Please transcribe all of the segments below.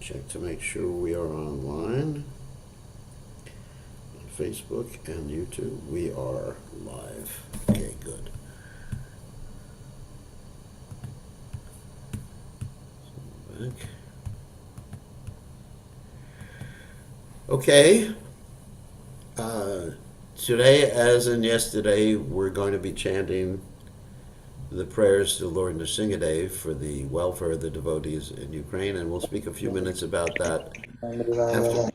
Check to make sure we are online. On Facebook and YouTube, we are live. Okay, good. So back. Okay. Today, as in yesterday, we're going to be chanting the prayers to Lord Nrsingadev for the welfare of the devotees in Ukraine, and we'll speak a few minutes about that after.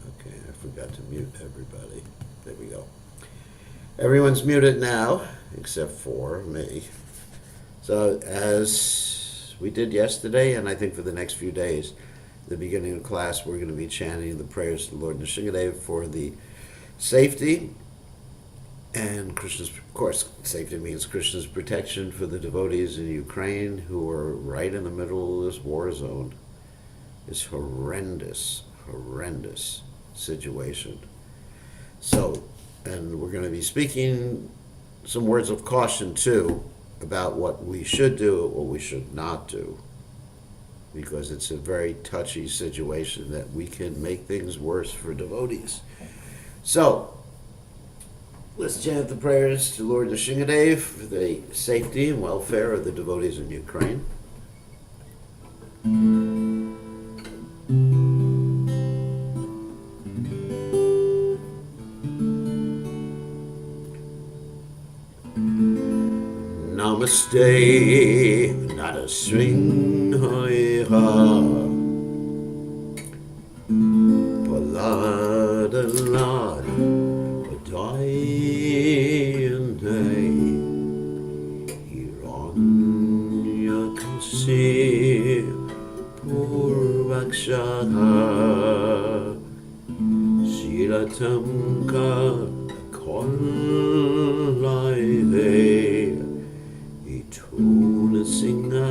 Okay, I forgot to mute everybody. There we go. Everyone's muted now, except for me. So as we did yesterday, and I think for the next few days, the beginning of class, we're going to be chanting the prayers to Lord Nrsingadev for the safety and Krishna's, of course, safety means Krishna's protection for the devotees in Ukraine who are right in the middle of this war zone. This horrendous situation. So, and we're going to be speaking some words of caution too about what we should do, what we should not do, because it's a very touchy situation that we can make things worse for devotees. So, let's chant the prayers to Lord Nrsingadev for the safety and welfare of the devotees in Ukraine. Namaste, Narasingha, Paladalad, Padayane, Hiranyakasi, Purvakshana, Silatamka, Kollaive, Tuna Singha,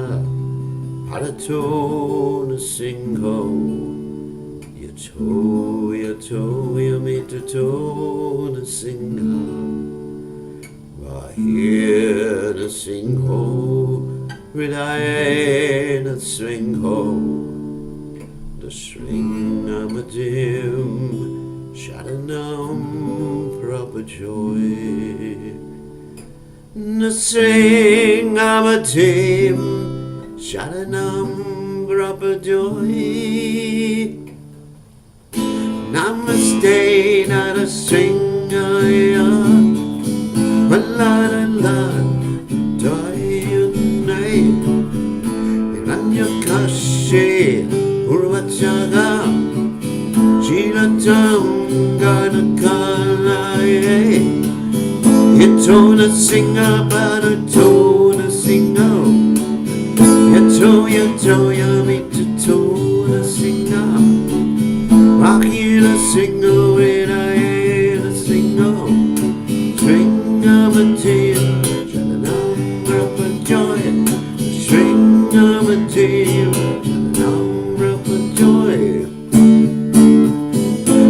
Paratona Singho, Yato, Yamitatona Singha, Vahira Singho, Ridayana Singho, the Sringamadim, Shadanam Prapajoy. Nrsingadev, Sharanam Prapajoy. Namaste, Narasingaya, Valadala, Dayunay, Hiranyakashi, Urvachaga, Jilatam Ganakalaye. Yatona Singha, Paratona Singha, Yato, Yamitotona Singha, Vakila Singha, Vedayana Singha, Sringamatim, Shalanam Rapajoy, Sringamatim, Shalanam Rapajoy,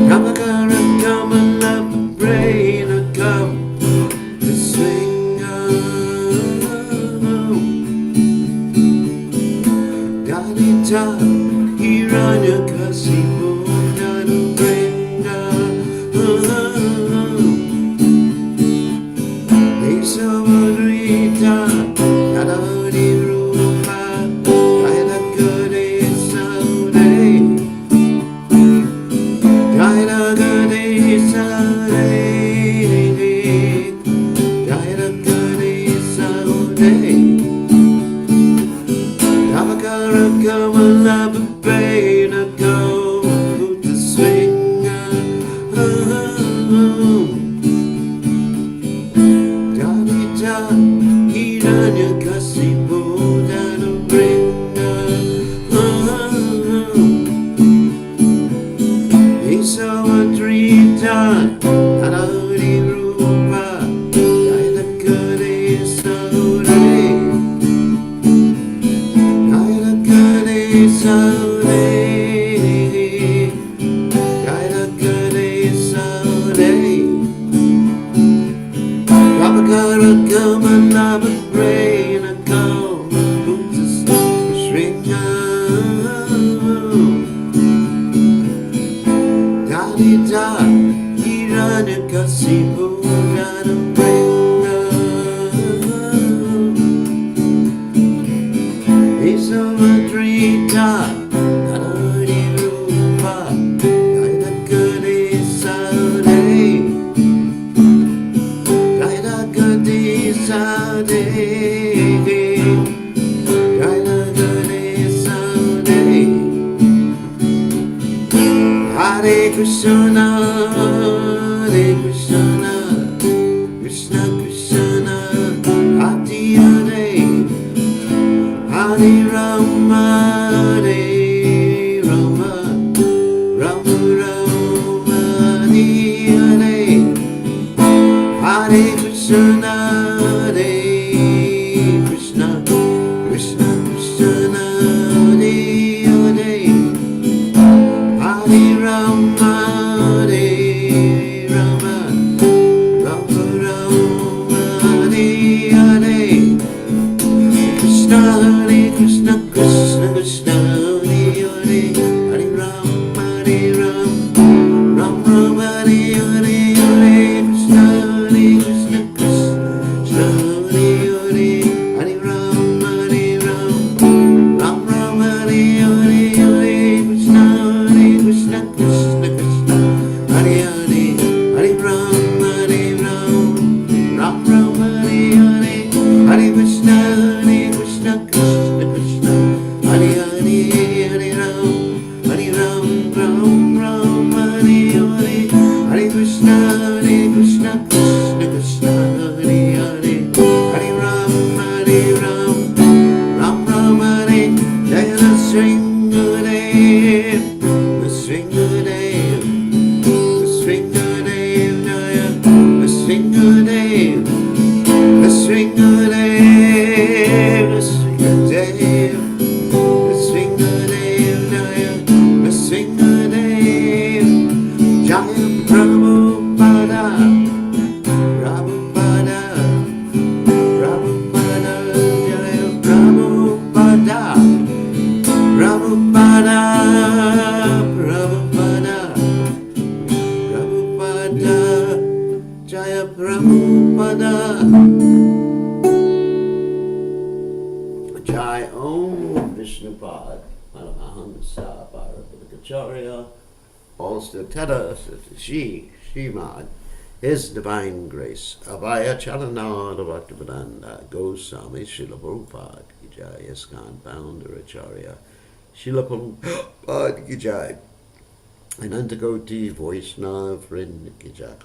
Kamakara Kamala Brain Come. Hiranyakasi Mundanu Brinda Esamadrita Nadani Rupa Kaida Gade Saude Kaida Gade Saude Kaida Gade Saude Kamakara Kamala Baina go to swing Danita Hiranyakasi Mundanu Brinda Esamadrita Nadani Rupa Kaida Gade Saude Kaida Gade Saude Hare Krishna, Hare Krishna, Krishna Krishna, Hare Hare, Hare Rama, Hare Rama, Rama Rama, Hare Hare, Hare Krishna, Hare Krishna, Krishna Krishna, Hare Hare, Hare Rama, Hare Rama, Rama Rama, Hare Hare, Krishna Hare Krishna, Krishna Krishna, Hare Hare, Hare Rama, Hare Rama, Rama Rama, Hare Hare, Hare Krishna Hare Krishna, Krishna Hare Hare, Hare Rama, Hare Rama, Rama Rama, Hare Hare, Hare Krishna Hare Krishna, Krishna Krishna, Hare Hare, Hare Rama, Hare Rama, Rama Rama, Hare Hare, Hare Krishna Hare Krishna, Krishna Krishna, Hare Hare, Hare Rama, Hare Rama, Rama Rama, Hare Hare, Hare Krishna Hare Krishna, Krishna Krishna, Hare Hare, Hare Rama, Hare Rama, Rama Rama, Hare Jaya Sringadev, Sringadev, Sringadev, Jaya Sringadev, Sringadev, Sringadev, Sringadev, Jaya Sringadev, Jaya Prabhupada, Prabhupada, Prabhupada, Jaya Prabhupada, Prabhupada, Prabhupada, Prabhupada, Jaya Prabhupada. Jai Om Vishnupad, Manamaham Sabara Bhagacharya, all still Teta Shrimad, His Divine Grace, Abhaya Chalanada Bhaktivedanta, Goswami, Srila Prabhupada Ki Jai, ISKCON Founder Acharya, Srila Prabhupada Ki Jai, Anantagoti Vaishnav Vrind Ki Jai,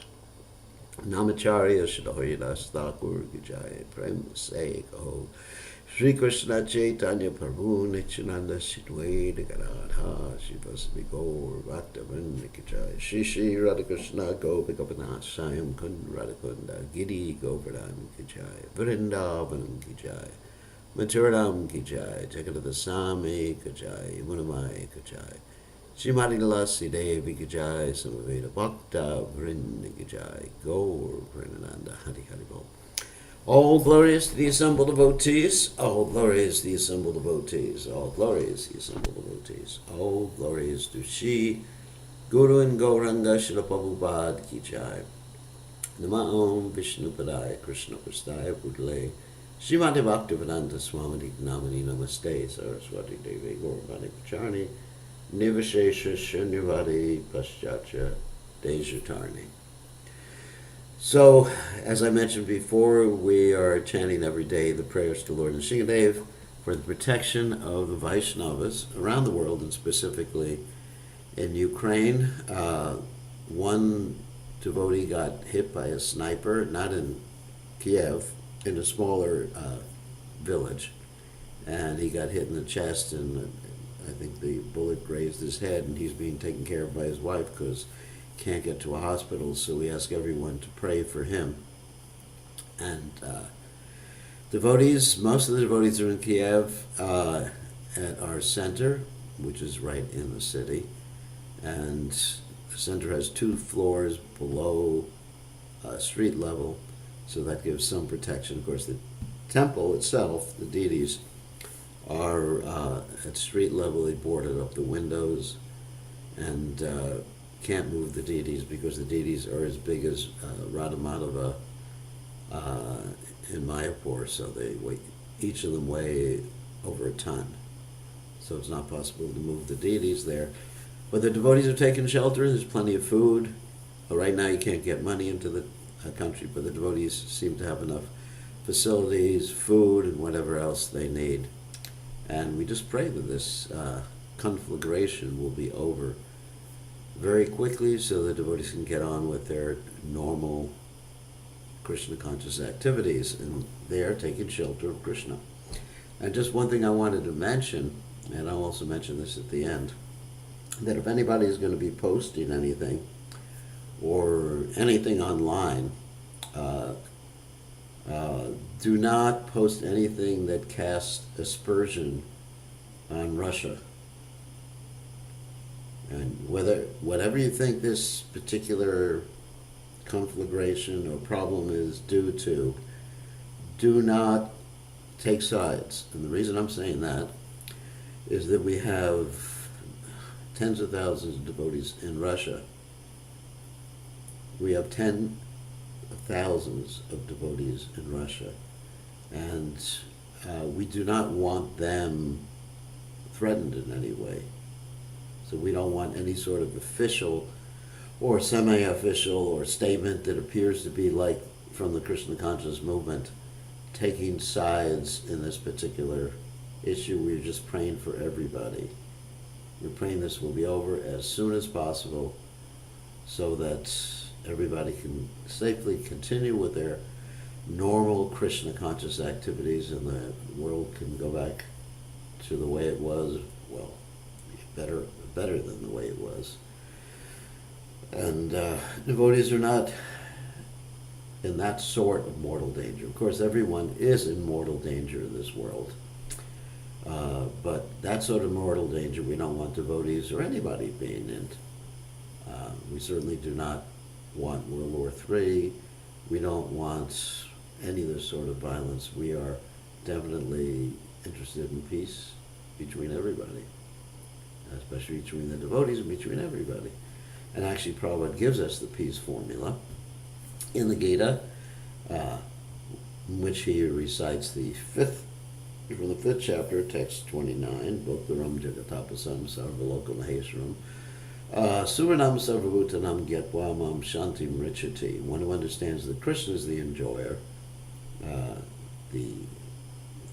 Namacharya Srila Haridas Thakur Ki Jai, Prem Se Kaho, Shri Krishna Caitanya Prabhu Nityananda Shidwaita Gadadha Shivasvi Gaur Bhaktivinoda Ki Jai, Shri Shri Radhakrishna Gopika Sayam Kund Radhakunda Giri Govardhan Ki Jai, Vrindavanam Ki Jai, Mathuram Ki Jai, Jagadada Sami Ki Jai, Munamai Ki Jai, Srimati Lasi Devi Ki Jai, Samaveda Bhakta Vrinda Ki Jai, Gaur Pranananda Hari Hari Bol. All glory is to the assembled devotees, all glory is to the assembled devotees, all glory is to the assembled devotees, all glory is to Shri Guru and Gauranga Srila Prabhupada Ki Jai. Nama Om Vishnu Padaya Krishna Prastaya Pudale Srimati Bhaktivedanta Swami Namani Namaste Saraswati Devi Gauravani Pacharni Nivashesha Shunyavadi Paschatya Dejatarni. So, as I mentioned before, we are chanting every day the prayers to Lord Nrsimhadev for the protection of the Vaishnavas around the world, and specifically in Ukraine. One devotee got hit by a sniper, not in Kiev, in a smaller village, and he got hit in the chest, and I think the bullet grazed his head, and he's being taken care of by his wife because can't get to a hospital, so we ask everyone to pray for him. And devotees, most of the devotees are in Kiev at our center, which is right in the city, and the center has 2 floors below street level, So that gives some protection. Of course, the temple itself, the deities, are at street level. They boarded up the windows and can't move the deities because the deities are as big as Radhamadava in Mayapur. So each of them weigh over a ton. So it's not possible to move the deities there. But the devotees have taken shelter. There's plenty of food. But right now you can't get money into the country, but the devotees seem to have enough facilities, food, and whatever else they need. And we just pray that this conflagration will be over very quickly so the devotees can get on with their normal Krishna conscious activities, and they are taking shelter of Krishna. And just one thing I wanted to mention, and I'll also mention this at the end, that if anybody is going to be posting anything or anything online, do not post anything that casts aspersion on Russia. And whatever you think this particular conflagration or problem is due to, do not take sides. And the reason I'm saying that is that we have tens of thousands of devotees in Russia. We have tens of thousands of devotees in Russia. And we do not want them threatened in any way. So we don't want any sort of official or semi-official or statement that appears to be like from the Krishna conscious movement taking sides in this particular issue. We're just praying for everybody. We're praying this will be over as soon as possible so that everybody can safely continue with their normal Krishna conscious activities and the world can go back to the way it was, well, better than the way it was. And devotees are not in that sort of mortal danger. Of course, everyone is in mortal danger in this world. But that sort of mortal danger we don't want devotees or anybody being in. We certainly do not want World War III. We don't want any of this sort of violence. We are definitely interested in peace between everybody, especially between the devotees and between everybody. And actually Prabhupada gives us the peace formula in the Gita, in which he recites from the fifth chapter, text 29, Bhoktaram Jagatapasam Sarvalokam Maheshwaram, Suvanam Sarvabhutanam Gyatva Mam Shantim Richati. One who understands that Krishna is the enjoyer, the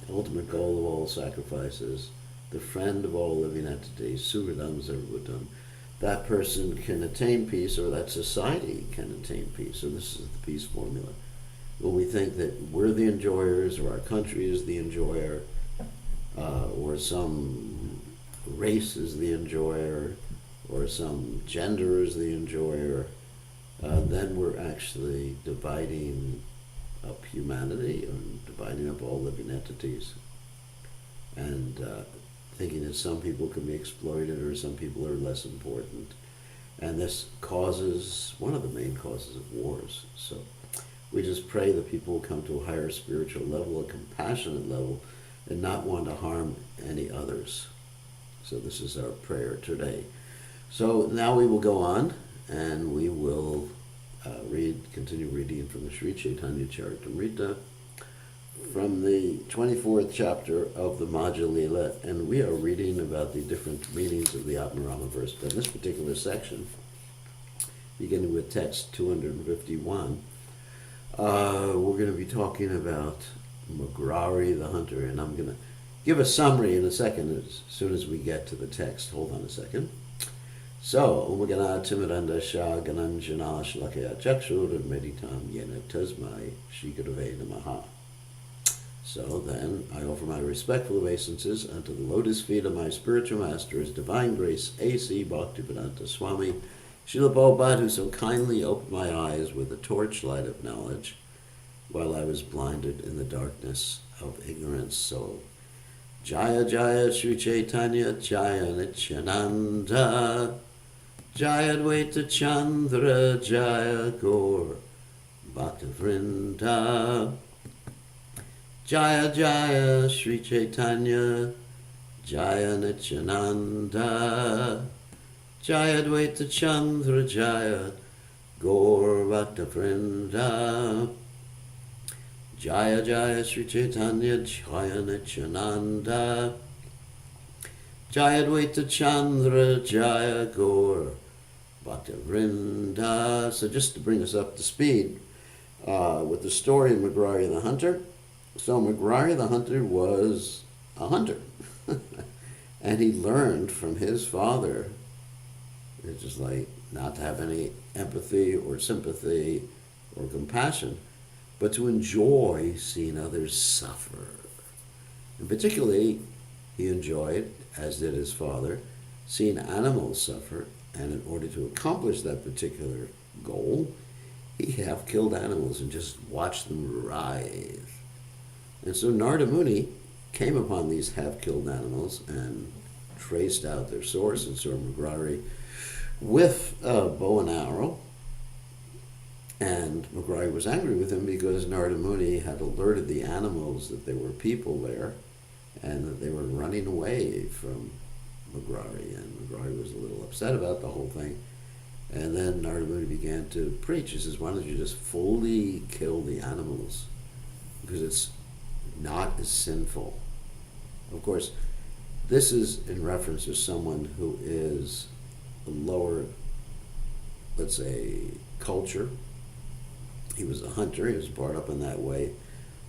ultimate goal of all sacrifices, the friend of all living entities, Suvanam Sarvabhutam, that person can attain peace, or that society can attain peace. So this is the peace formula. When we think that we're the enjoyers, or our country is the enjoyer, or some race is the enjoyer, or some gender is the enjoyer, then we're actually dividing up humanity and dividing up all living entities. And thinking that some people can be exploited or some people are less important. And this causes, one of the main causes of wars. So we just pray that people will come to a higher spiritual level, a compassionate level, and not want to harm any others. So this is our prayer today. So now we will go on and we will continue reading from the Sri Caitanya Caritamrta, from the 24th chapter of the Madhya Lila, and we are reading about the different meanings of the Atmarama verse. But in this particular section, beginning with text 251, we're going to be talking about Mugrari the hunter, and I'm going to give a summary in a second as soon as we get to the text. Hold on a second. So, Umagana Timiranda Shah Gananjana Shlakaya Chakshur Meditam Yena Tasmai Shikadave Namaha. So then, I offer my respectful obeisances unto the lotus feet of my spiritual master, His Divine Grace, A.C. Bhaktivedanta Swami, Srila Prabhupada, who so kindly opened my eyes with the torchlight of knowledge while I was blinded in the darkness of ignorance. So, Jaya Jaya Sri Caitanya Jaya Nityananda Jaya Dvaita Chandra Jaya Gaur Bhakta Vrinda. Jaya Jaya Sri Caitanya, Jaya Nityananda, Jaya Dvaita Chandra Jaya, Gaur Bhakta Vrinda. Jaya Jaya Sri Caitanya, Jaya Nityananda, Jaya Dvaita Chandra Jaya, Gaur Bhakta Vrinda. So just to bring us up to speed with the story of McGrory the Hunter. So McGrory the Hunter was a hunter. And he learned from his father, it's just like not to have any empathy or sympathy or compassion, but to enjoy seeing others suffer. And particularly, he enjoyed, as did his father, seeing animals suffer. And in order to accomplish that particular goal, he half-killed animals and just watched them writhe. And so Narada Muni came upon these half-killed animals and traced out their source and saw McGrory with a bow and arrow. And McGrory was angry with him because Narada Muni had alerted the animals that there were people there and that they were running away from McGrory. And McGrory was a little upset about the whole thing. And then Narada Muni began to preach. He says, why don't you just fully kill the animals? Because it's not as sinful. Of course, this is in reference to someone who is a lower, let's say, culture. He was a hunter. He was brought up in that way.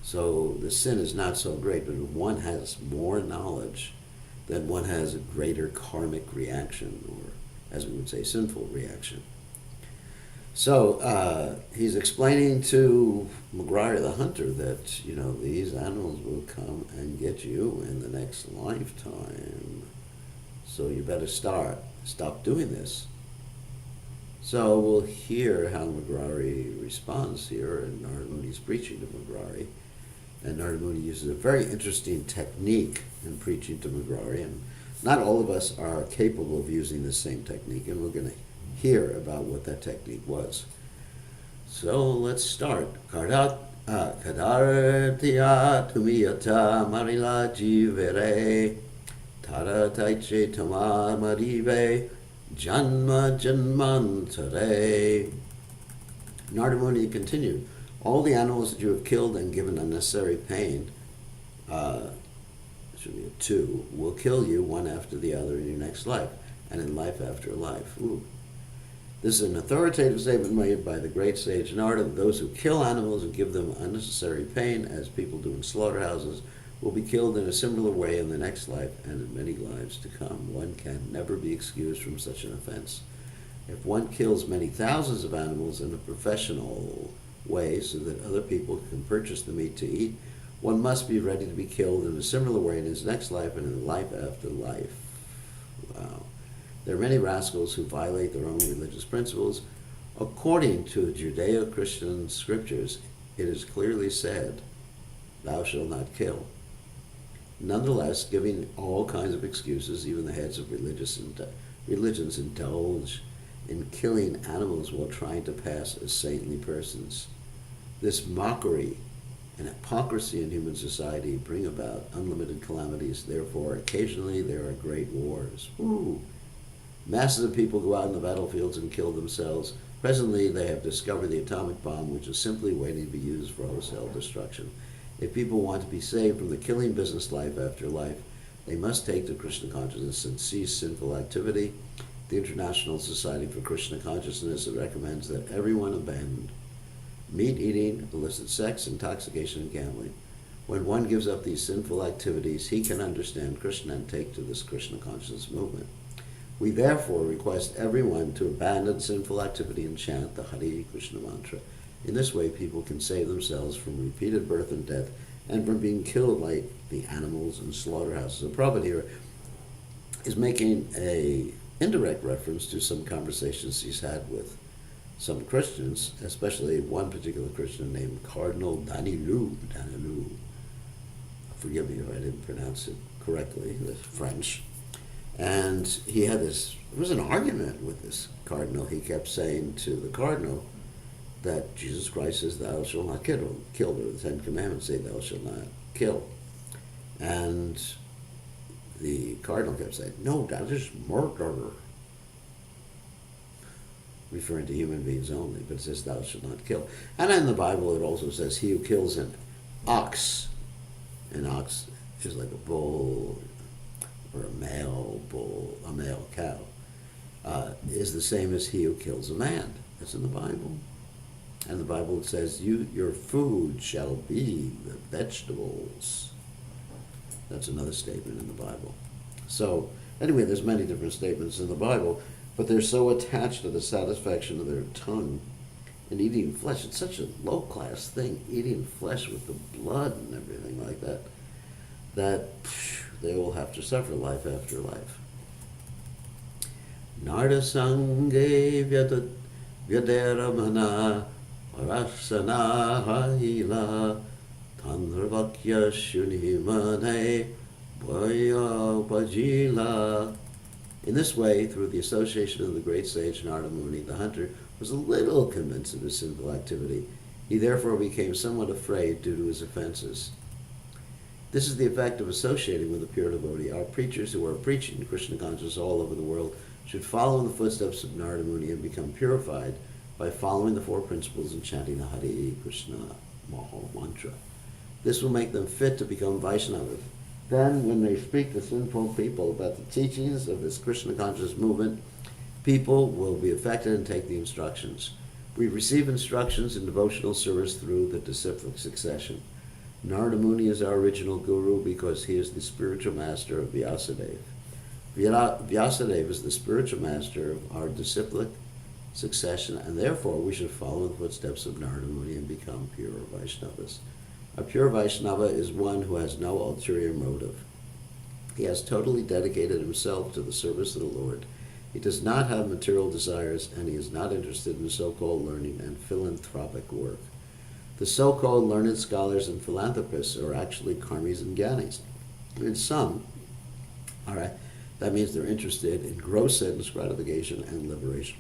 So the sin is not so great, but if one has more knowledge, then one has a greater karmic reaction, or as we would say, sinful reaction. So he's explaining to McGrory the Hunter that, these animals will come and get you in the next lifetime. So you better stop doing this. So we'll hear how McGrory responds here in Narada Muni's preaching to McGrory. And Narada Muni uses a very interesting technique in preaching to McGrory, and not all of us are capable of using the same technique, and we're going to hear about what that technique was. So let's start. Kadartiya tumiyata marila jivere tara taiche tama marive janma janmantare. Narada Muni continued, all the animals that you have killed and given unnecessary pain, should be a two, will kill you one after the other in your next life, and in life after life. Ooh. This is an authoritative statement made by the great sage Narada that those who kill animals and give them unnecessary pain, as people do in slaughterhouses, will be killed in a similar way in the next life and in many lives to come. One can never be excused from such an offense. If one kills many thousands of animals in a professional way so that other people can purchase the meat to eat, one must be ready to be killed in a similar way in his next life and in life after life. Wow. There are many rascals who violate their own religious principles. According to Judeo-Christian scriptures, it is clearly said, thou shalt not kill. Nonetheless, giving all kinds of excuses, even the heads of religions indulge in killing animals while trying to pass as saintly persons. This mockery and hypocrisy in human society bring about unlimited calamities. Therefore, occasionally there are great wars. Ooh. Masses of people go out in the battlefields and kill themselves. Presently, they have discovered the atomic bomb, which is simply waiting to be used for wholesale destruction. If people want to be saved from the killing business life after life, they must take to Krishna consciousness and cease sinful activity. The International Society for Krishna Consciousness recommends that everyone abandon meat eating, illicit sex, intoxication, and gambling. When one gives up these sinful activities, he can understand Krishna and take to this Krishna consciousness movement. We therefore request everyone to abandon sinful activity and chant the Hare Krishna mantra. In this way, people can save themselves from repeated birth and death and from being killed like the animals in slaughterhouses. The Prabhupada here is making a indirect reference to some conversations he's had with some Christians, especially one particular Christian named Cardinal Danilu. Forgive me if I didn't pronounce it correctly, it's French. And it was an argument with this cardinal. He kept saying to the cardinal, that Jesus Christ says, thou shalt not kill, or the Ten Commandments say, thou shalt not kill. And the cardinal kept saying, no, that is murder, referring to human beings only, but it says, thou shalt not kill. And in the Bible, it also says, he who kills an ox is like a bull, or a male bull, a male cow, is the same as he who kills a man. That's in the Bible. And the Bible says, your food shall be the vegetables. That's another statement in the Bible. So, anyway, there's many different statements in the Bible, but they're so attached to the satisfaction of their tongue and eating flesh. It's such a low-class thing, eating flesh with the blood and everything like that, that they will have to suffer life after life. Narda sange vyaderamana varasana ha'ila tandravakya shunimane bhaya bhajila. In this way, through the association of the great sage Narada Muni, the hunter was a little convinced of his sinful activity. He therefore became somewhat afraid due to his offenses. This is the effect of associating with a pure devotee. Our preachers who are preaching Krishna consciousness all over the world should follow in the footsteps of Narada Muni and become purified by following the four principles and chanting the Hare Krishna Maha Mantra. This will make them fit to become Vaishnavas. Then, when they speak to sinful people about the teachings of this Krishna conscious movement, people will be affected and take the instructions. We receive instructions in devotional service through the disciplic succession. Narada Muni is our original guru because he is the spiritual master of Vyasadeva. Vyasadeva is the spiritual master of our disciplic succession, and therefore we should follow the footsteps of Narada Muni and become pure Vaishnavas. A pure Vaishnava is one who has no ulterior motive. He has totally dedicated himself to the service of the Lord. He does not have material desires, and he is not interested in so-called learning and philanthropic work. The so-called learned scholars and philanthropists are actually karmis and gyanis. In some, all right, that means they're interested in gross sense gratification and liberation.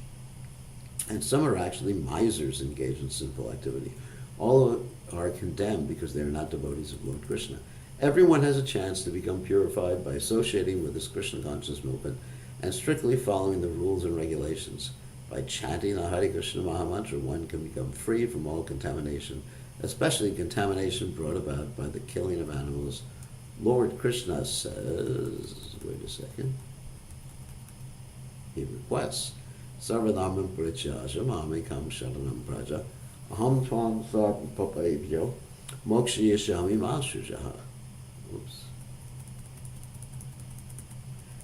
And some are actually misers engaged in sinful activity. All are condemned because they are not devotees of Lord Krishna. Everyone has a chance to become purified by associating with this Krishna conscious movement and strictly following the rules and regulations. By chanting the Hare Krishna Maha Mantra, one can become free from all contamination, especially contamination brought about by the killing of animals. Lord Krishna says, wait a second, he requests, Sarvadhamam Parityajya Mamekam Sharanam Praja Aham Tvam Sarva Papayibhyo Mokshayashami Mashujaha. Oops.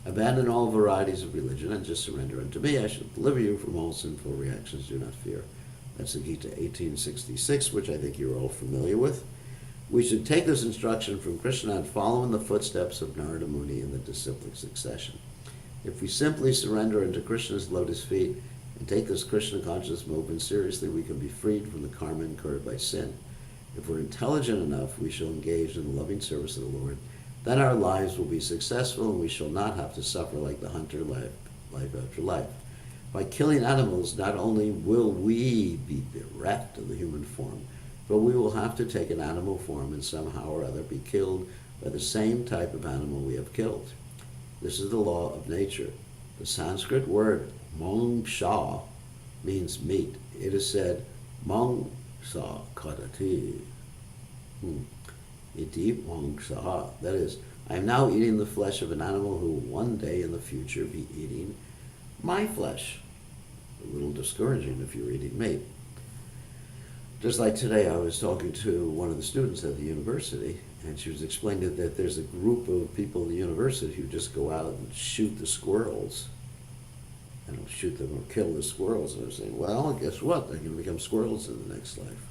Abandon all varieties of religion and just surrender unto me. I shall deliver you from all sinful reactions. Do not fear. That's the Gita 1866, which I think you're all familiar with. We should take this instruction from Krishna and follow in the footsteps of Narada Muni in the disciplic succession. If we simply surrender into Krishna's lotus feet and take this Krishna conscious movement seriously, we can be freed from the karma incurred by sin. If we're intelligent enough, we shall engage in the loving service of the Lord. Then our lives will be successful and we shall not have to suffer like the hunter life after life. By killing animals, not only will we be bereft of the human form, but we will have to take an animal form and somehow or other be killed by the same type of animal we have killed. This is the law of nature. The Sanskrit word mangsha means meat. It is said mangsa karati. Iti mangsa. That is, I am now eating the flesh of an animal who will one day in the future be eating my flesh. A little discouraging if you're eating meat. Just like today, I was talking to one of the students at the university, and she was explaining that there's a group of people at the university who just go out and shoot the squirrels. And shoot them or kill the squirrels. And I was saying, well, guess what? They're going to become squirrels in the next life.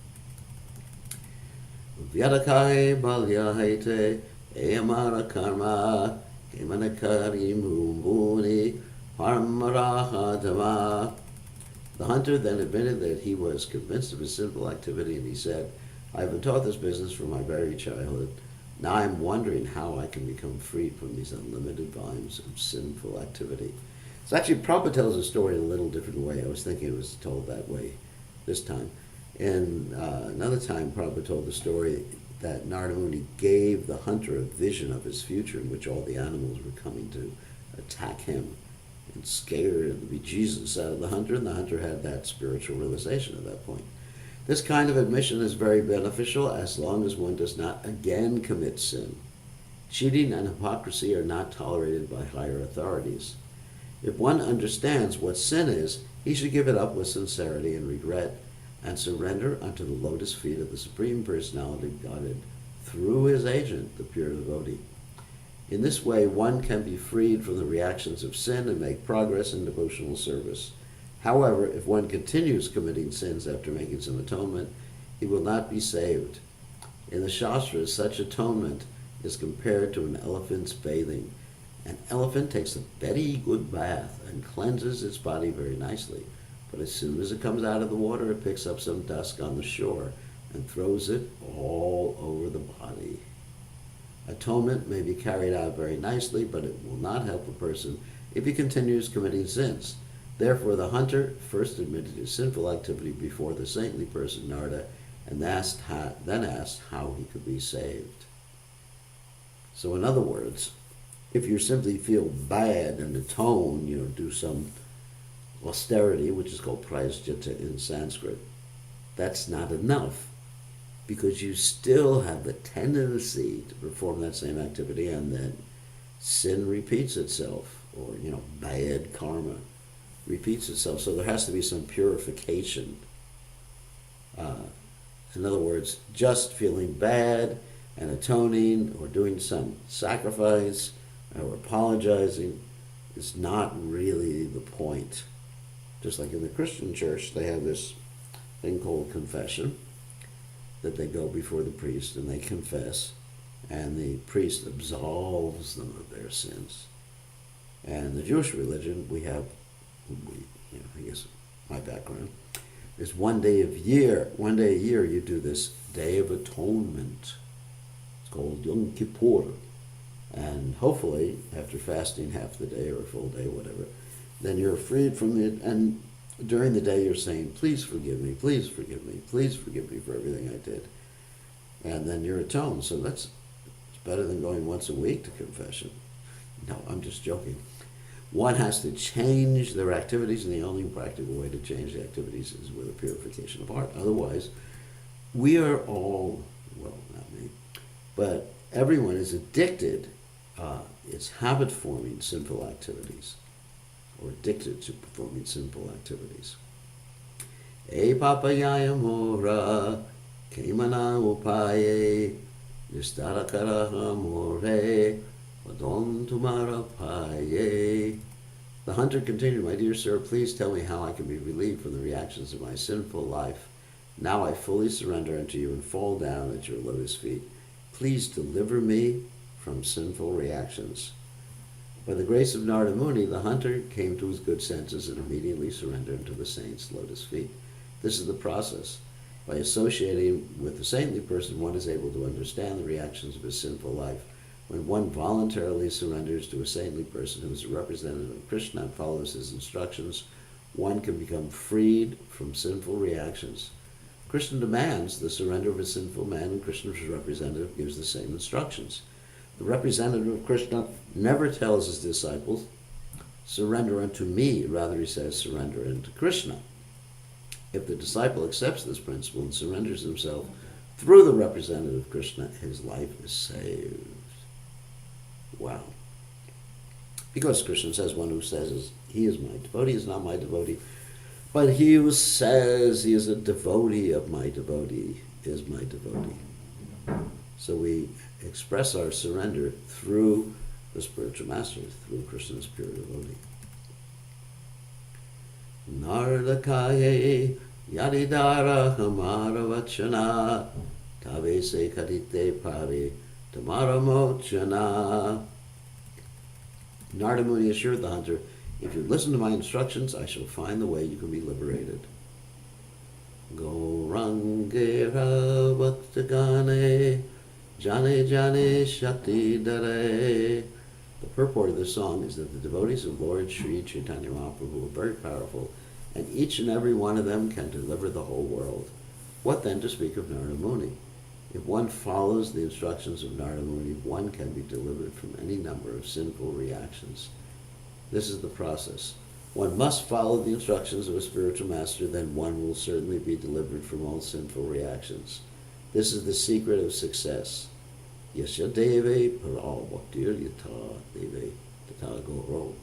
Vyadakai balyahaite eyamara karma kemanakari mumbuni parmaraha dhamma. The hunter then admitted that he was convinced of his sinful activity, and he said, I have been taught this business from my very childhood. Now I'm wondering how I can become freed from these unlimited volumes of sinful activity. So actually, Prabhupada tells the story in a little different way. I was thinking it was told that way this time. And another time, Prabhupada told the story that Narada Muni gave the hunter a vision of his future in which all the animals were coming to attack him and scared the bejesus out of the hunter, and the hunter had that spiritual realization at that point. This kind of admission is very beneficial as long as one does not again commit sin. Cheating and hypocrisy are not tolerated by higher authorities. If one understands what sin is, he should give it up with sincerity and regret and surrender unto the lotus feet of the Supreme Personality of Godhead through his agent, the pure devotee. In this way, one can be freed from the reactions of sin and make progress in devotional service. However, if one continues committing sins after making some atonement, he will not be saved. In the Shastras, such atonement is compared to an elephant's bathing. An elephant takes a very good bath and cleanses its body very nicely. But as soon as it comes out of the water, it picks up some dust on the shore and throws it all over the body. Atonement may be carried out very nicely, but it will not help a person if he continues committing sins. Therefore, the hunter first admitted his sinful activity before the saintly person Narada, and then asked how he could be saved. So in other words, if you simply feel bad and atone, do some austerity, which is called prayaschitta in Sanskrit, that's not enough, because you still have the tendency to perform that same activity, and then sin repeats itself, or bad karma repeats itself. So there has to be some purification. In other words, just feeling bad and atoning or doing some sacrifice or apologizing is not really the point. Just like in the Christian church, they have this thing called confession, that they go before the priest and they confess, and the priest absolves them of their sins. And the Jewish religion, I guess my background, is one day a year you do this Day of Atonement. It's called Yom Kippur. And hopefully, after fasting half the day or a full day, whatever, then you're freed from it. And during the day you're saying, please forgive me, please forgive me, please forgive me for everything I did. And then you're atoned. So it's better than going once a week to confession. No, I'm just joking. One has to change their activities, and the only practical way to change the activities is with a purification of heart. Otherwise, we are all, well, not me, but everyone is addicted. It's habit-forming sinful activities, or addicted to performing sinful activities. E papayaya mora, kemana upaye, nistara karaha more, vadon tumara paye. The hunter continued, my dear sir, please tell me how I can be relieved from the reactions of my sinful life. Now I fully surrender unto you and fall down at your lotus feet. Please deliver me from sinful reactions. By the grace of Narada Muni, the hunter came to his good senses and immediately surrendered to the saint's lotus feet. This is the process. By associating with the saintly person, one is able to understand the reactions of his sinful life. When one voluntarily surrenders to a saintly person who is a representative of Krishna and follows his instructions, one can become freed from sinful reactions. Krishna demands the surrender of a sinful man, and Krishna's representative gives the same instructions. The representative of Krishna never tells his disciples, surrender unto me. Rather, he says, surrender unto Krishna. If the disciple accepts this principle and surrenders himself through the representative of Krishna, his life is saved. Wow. Because Krishna says, one who says he is my devotee is not my devotee, but he who says he is a devotee of my devotee is my devotee. So we express our surrender through the spiritual master, through Krishna's pure devotee. Nardakaye yadidara hamara vachana tabe se karite pari tamara mochana. Narada Muni assured the hunter, if you listen to my instructions, I shall find the way you can be liberated. Gaurangera bhaktagane jane jane shakti dare. The purport of this song is that the devotees of Lord Sri Caitanya Mahaprabhu are very powerful, and each and every one of them can deliver the whole world. What then to speak of Narada Muni? If one follows the instructions of Narada Muni, one can be delivered from any number of sinful reactions. This is the process. One must follow the instructions of a spiritual master, then one will certainly be delivered from all sinful reactions. This is the secret of success. Yasya deve para bhaktir yata deve tata goro.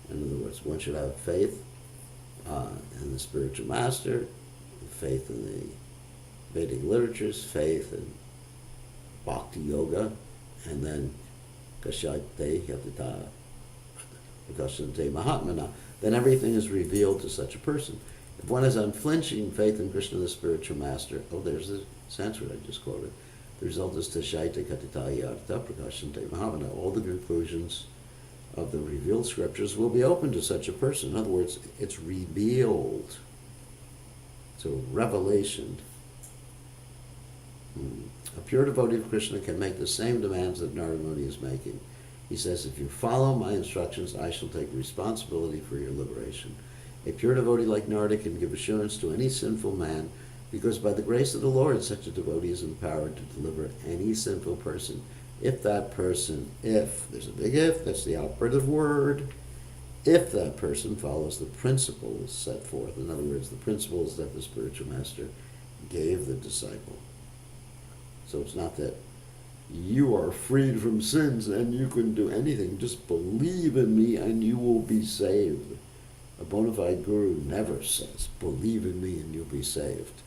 In other words, one should have faith in the spiritual master, faith in the Vedic literatures, faith in bhakti yoga, and then kashyate yatata prakashante mahatmana. Then everything is revealed to such a person. If one has unflinching faith in Krishna, the spiritual master, there's the Sanskrit I just quoted. The result is tashaita katitaya artha prakashante mahatmana. All the conclusions of the revealed scriptures will be open to such a person. In other words, it's revealed. So revelation. A pure devotee of Krishna can make the same demands that Narada Muni is making. He says, if you follow my instructions, I shall take responsibility for your liberation. A pure devotee like Narada can give assurance to any sinful man, because by the grace of the Lord, such a devotee is empowered to deliver any sinful person. If that person, there's a big if, that's the operative word, if that person follows the principles set forth, in other words, the principles that the spiritual master gave the disciple. So it's not that you are freed from sins and you can do anything. Just believe in me and you will be saved. A bona fide guru never says, believe in me and you'll be saved.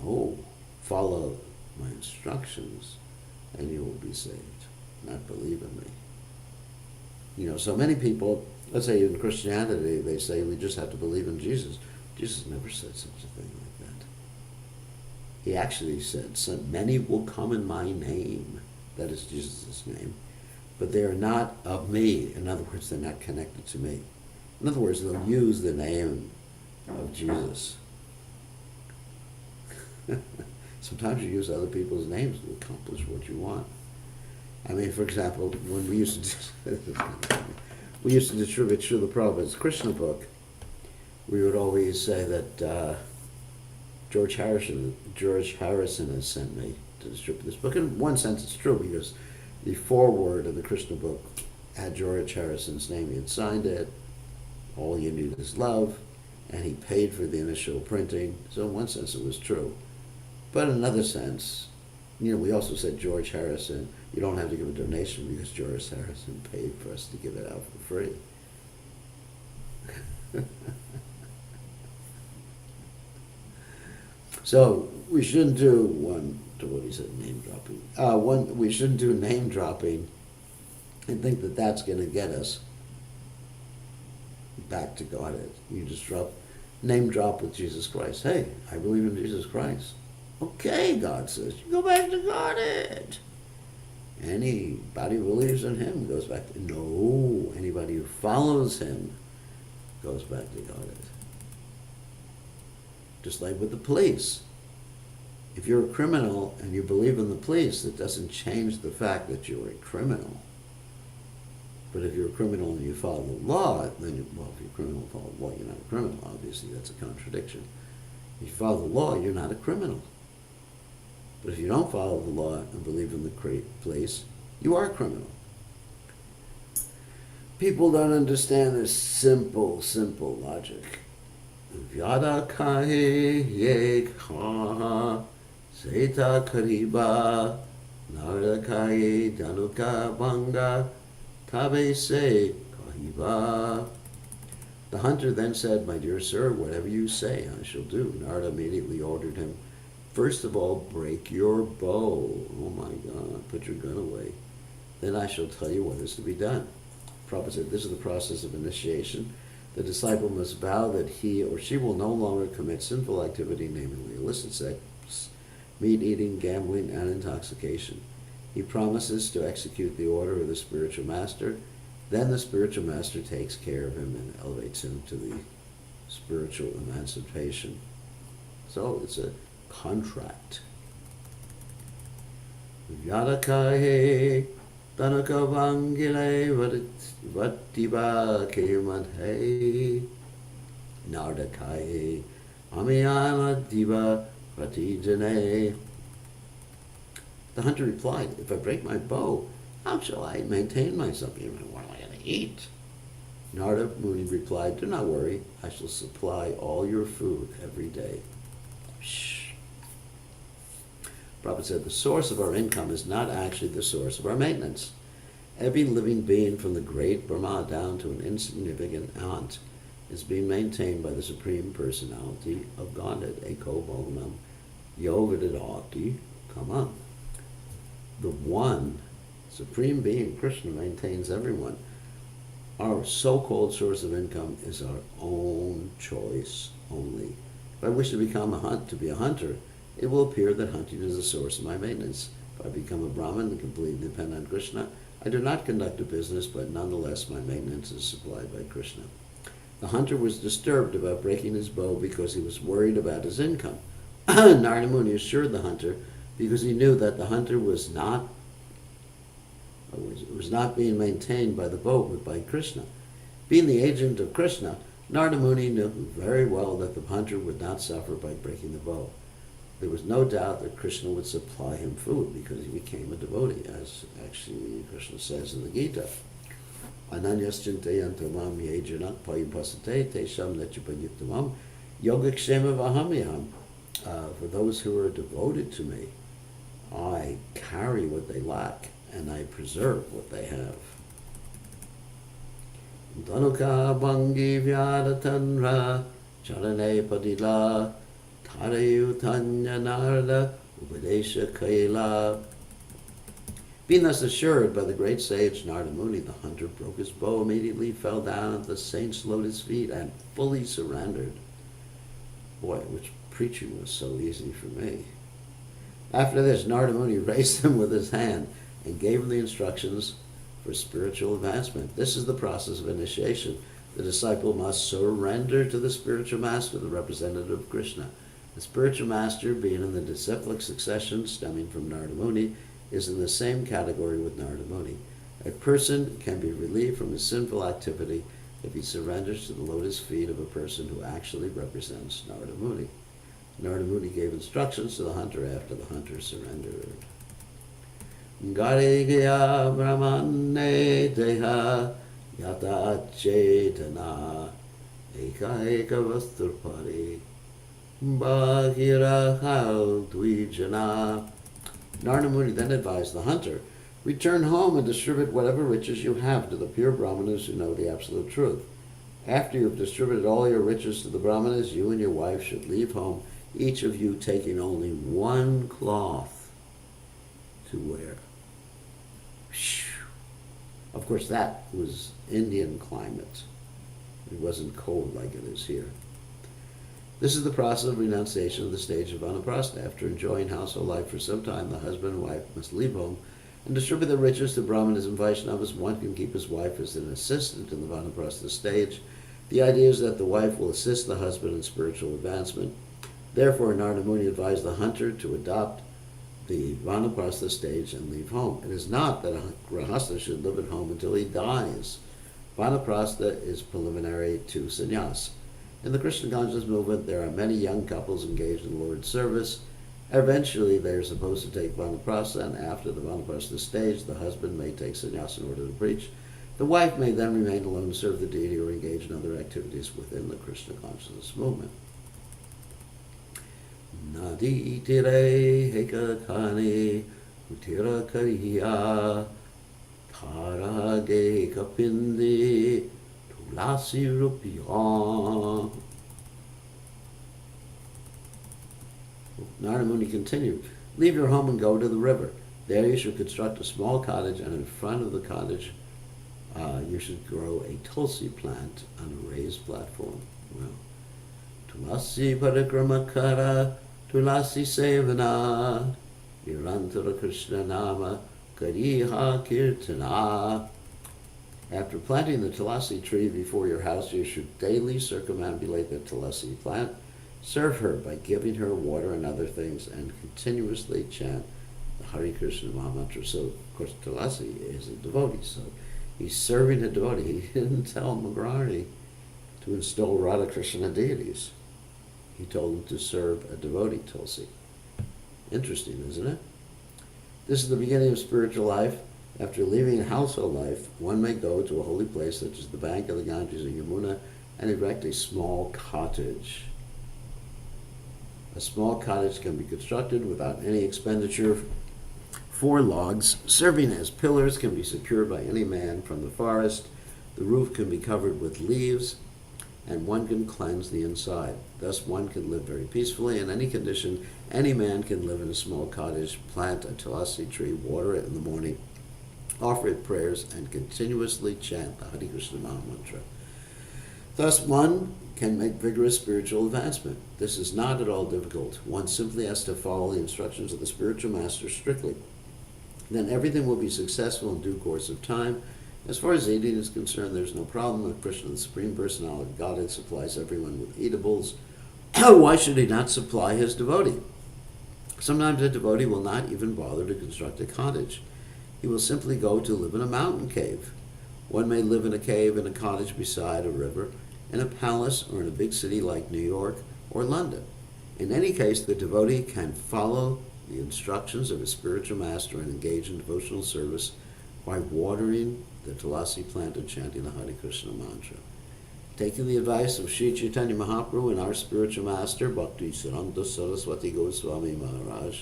No, follow my instructions and you will be saved, not believe in me. So many people, let's say in Christianity, they say we just have to believe in Jesus. Jesus never said such a thing like that. He actually said, so many will come in my name, that is Jesus' name, but they are not of me. In other words, they're not connected to me. In other words, they'll use the name of Jesus. Sometimes you use other people's names to accomplish what you want. I mean, for example, when we used to distribute Srila Prabhupada's Krishna book, we would always say that George Harrison has sent me to distribute this book. In one sense, it's true, because the foreword of the Krishna book had George Harrison's name. He had signed it. All you need is love, and he paid for the initial printing. So in one sense, it was true. But in another sense, we also said George Harrison, you don't have to give a donation because George Harrison paid for us to give it out for free. So we shouldn't do name dropping. We shouldn't do name dropping and think that that's going to get us back to Godhead. You just name drop with Jesus Christ. Hey, I believe in Jesus Christ. Okay, God says, you go back to Godhead. Anybody who believes in him goes back to, no, anybody who follows him goes back to Godhead. Just like with the police. If you're a criminal and you believe in the police, that doesn't change the fact that you're a criminal. But if you're a criminal and you follow the law, then if you're a criminal and follow the law, you're not a criminal. Obviously, that's a contradiction. If you follow the law, you're not a criminal. But if you don't follow the law and believe in the police, you are a criminal. People don't understand this simple logic. Vyada kahe ye kaha seta kariba narada kahe danuka banga tabe se kahiba. The hunter then said, my dear sir, whatever you say, I shall do. Narada immediately ordered him, first of all, break your bow. Oh my God, put your gun away. Then I shall tell you what is to be done. Prabhupada said, this is the process of initiation. The disciple must vow that he or she will no longer commit sinful activity, namely illicit sex, meat eating, gambling, and intoxication. He promises to execute the order of the spiritual master. Then the spiritual master takes care of him and elevates him to the spiritual emancipation. So it's a contract. Yadakahe Tanakavangile Vatiba Kemadhe Nardakahe Amiyana diva pratijane. The hunter replied, if I break my bow, how shall I maintain myself? What am I going to eat? Narada Muni replied, do not worry, I shall supply all your food every day. Shh. Prabhupada said, the source of our income is not actually the source of our maintenance. Every living being from the great Brahma down to an insignificant ant is being maintained by the Supreme Personality of Godhead. Eko Bhoganam Yogadadati Kamam. The one Supreme Being, Krishna, maintains everyone. Our so-called source of income is our own choice only. If I wish to become to be a hunter, it will appear that hunting is the source of my maintenance. If I become a Brahmin and completely depend on Krishna, I do not conduct a business, but nonetheless my maintenance is supplied by Krishna. The hunter was disturbed about breaking his bow because he was worried about his income. Narada Muni assured the hunter because he knew that the hunter was not being maintained by the bow, but by Krishna. Being the agent of Krishna, Narada Muni knew very well that the hunter would not suffer by breaking the bow. There was no doubt that Krishna would supply him food because he became a devotee, as actually Krishna says in the Gita. Ananyas chintayantamam yejana payupasate tesham netchupanyuktamam yogakshema vahamyam. For those who are devoted to me, I carry what they lack and I preserve what they have. Dhanuka bangi vyadatanra charane padila Caitanya Narada Upadesha Kaila. Being thus assured by the great sage Narada Muni, the hunter broke his bow, immediately fell down at the saint's lotus feet, and fully surrendered. Boy, which preaching was so easy for me. After this, Narada Muni raised him with his hand and gave him the instructions for spiritual advancement. This is the process of initiation. The disciple must surrender to the spiritual master, the representative of Krishna. The spiritual master, being in the disciplic succession stemming from Narada Muni, is in the same category with Narada Muni. A person can be relieved from his sinful activity if he surrenders to the lotus feet of a person who actually represents Narada Muni. Narada Muni gave instructions to the hunter after the hunter surrendered. Garigya brahmane deha yata chetana eka eka vasturpari bahirahal dvijana. Narada Muni then advised the hunter, return home and distribute whatever riches you have to the pure brahmanas who know the absolute truth. After you have distributed all your riches to the brahmanas, you and your wife should leave home, each of you taking only one cloth to wear. Of course, that was Indian climate. It wasn't cold like it is here. This is the process of renunciation of the stage of vanaprastha. After enjoying household life for some time, the husband and wife must leave home and distribute their riches to Brahmanas and Vaishnavas. One can keep his wife as an assistant in the vanaprastha stage. The idea is that the wife will assist the husband in spiritual advancement. Therefore, Narada Muni advised the hunter to adopt the vanaprastha stage and leave home. It is not that a grahastha should live at home until he dies. Vanaprastha is preliminary to sannyas. In the Krishna consciousness movement, there are many young couples engaged in the Lord's service. Eventually, they are supposed to take vanaprastha, and after the vanaprastha stage, the husband may take sannyas in order to preach. The wife may then remain alone and serve the deity or engage in other activities within the Krishna consciousness movement. Nadi tire hekakani utira kariya tarage kapindi tulasi rupiya. Narada Muni continued, leave your home and go to the river. There you should construct a small cottage, and in front of the cottage you should grow a tulsi plant on a raised platform. Well, tulasi parikramakara tulasi sevana nirantara Krishna nama kariha kirtana. After planting the tulasi tree before your house, you should daily circumambulate the tulasi plant, serve her by giving her water and other things, and continuously chant the Hare Krishna Mahamantra. So, of course, Tulasi is a devotee, so he's serving a devotee. He didn't tell Magrari to install Radha Krishna deities. he told him to serve a devotee, Tulsi. Interesting, isn't it? This is the beginning of spiritual life. After leaving household life, one may go to a holy place such as the bank of the Ganges or Yamuna and erect a small cottage. A small cottage can be constructed without any expenditure. 4 logs, serving as pillars, can be secured by any man from the forest. The roof can be covered with leaves, and one can cleanse the inside. Thus one can live very peacefully in any condition. Any man can live in a small cottage, plant a tulsi tree, water it in the morning, offer it prayers, and continuously chant the Hare Krishna Maha Mantra. Thus one can make vigorous spiritual advancement. This is not at all difficult. One simply has to follow the instructions of the spiritual master strictly. Then everything will be successful in due course of time. As far as eating is concerned, there's no problem. If Krishna, the Supreme Personality of Godhead, supplies everyone with eatables, why should he not supply his devotee? Sometimes a devotee will not even bother to construct a cottage. He will simply go to live in a mountain cave. One may live in a cave in a cottage beside a river, in a palace, or in a big city like New York or London. In any case, the devotee can follow the instructions of his spiritual master and engage in devotional service by watering the tulasi plant and chanting the Hare Krishna mantra. Taking the advice of Sri Caitanya Mahaprabhu and our spiritual master, Bhakti Siddhanta Saraswati Goswami Maharaj,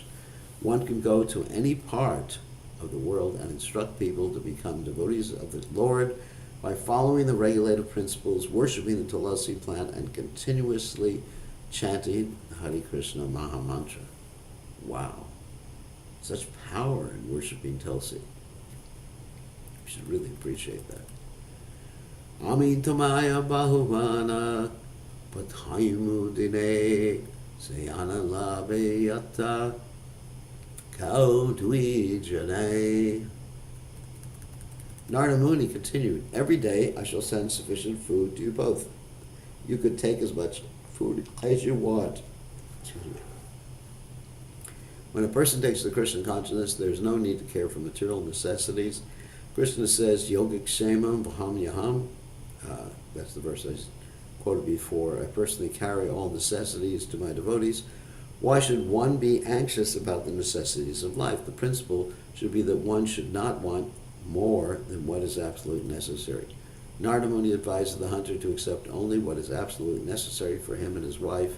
one can go to any part of the world and instruct people to become devotees of the Lord by following the regulative principles, worshiping the tulasi plant, and continuously chanting the Hare Krishna Maha Mantra. Wow. Such power in worshiping Tulsi. You should really appreciate that. Amitamaya Bahuvana Pathaimu Dine Sayana Labe Yatta Kaudvi Jane. Narada Muni continued, every day I shall send sufficient food to you both. You could take as much food as you want. When a person takes the Krishna consciousness, there's no need to care for material necessities. Krishna says, Yogic Kshemam Vaham Yaham. That's the verse I quoted before. I personally carry all necessities to my devotees. Why should one be anxious about the necessities of life? The principle should be that one should not want more than what is absolutely necessary. Narada Muni advised the hunter to accept only what is absolutely necessary for him and his wife.